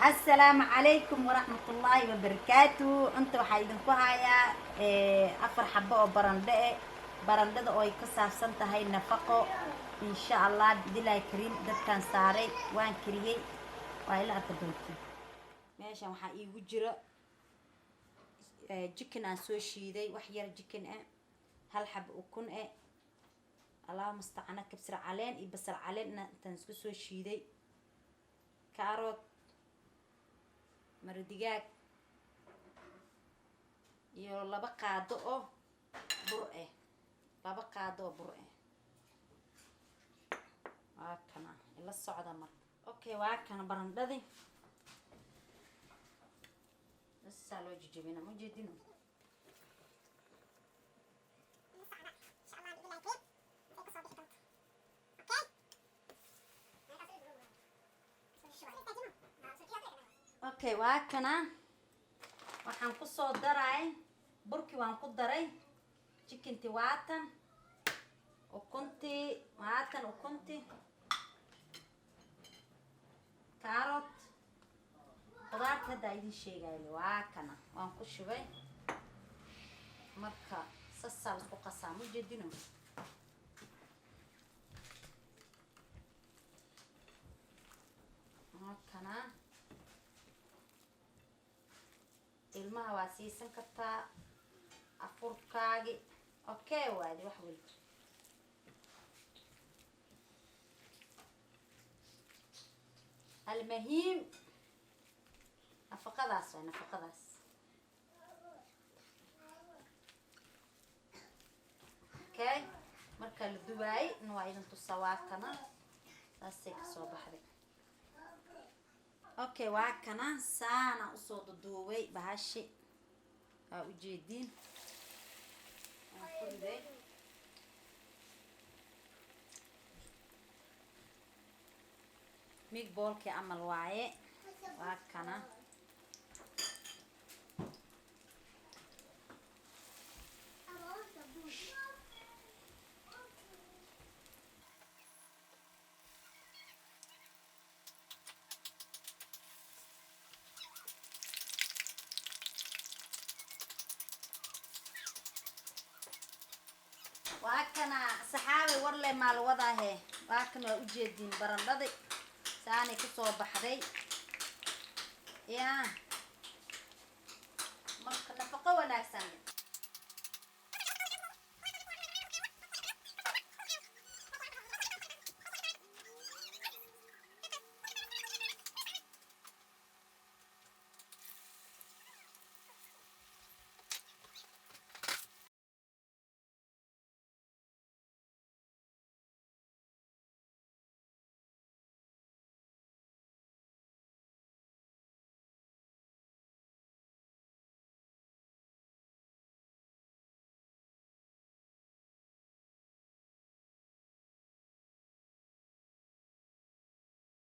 السلام عليكم ورحمة الله وبركاته. انت waxaa idinku hayaa afar xabo oo barandhada oo ay ka saabsan tahay nafaqo insha Allah billahi kareem. dadkan saaray waan kariyay waa ila arkadoontii. meeshan waxaa iigu jira chicken aan soo shiiday, wax yar chicken ah, hal xab ukun ah, Allah musta'ana kabsar caleen iyo basal caleen intaan isku soo shiiday, kaarot, maradigaag iyo laba qaado oo bur ah waa kana ila socda mar. okay waa kana barandhadii bas loo jijibina ma jeedino. okay waa kana waxaan ku soo daray burki, waan ku daray chickentii, waatan ukuntii, carrot, qudaarta hadda idin sheegayo waa kana waan ku shubay. marka sasal ku qasaa ma jeedino. kana ilmaha waa siisan kartaa afurkaagi. okay waadi wax weli المهم nafaqadaas waa nafaqadaas. okay marka la dubaay waa idin tusaa waa kana taasay ka soo baxday. okay waa kana saana usoo duduubay bahashi aa u jeediin. waan ku riday meatballkii amal waaye. waa kana waa kana saxaabi warle maal wadaahe. waa kan waa u jeediin barandhadii saanay ku soo baxday yaa marka nafaqo wanaagsan.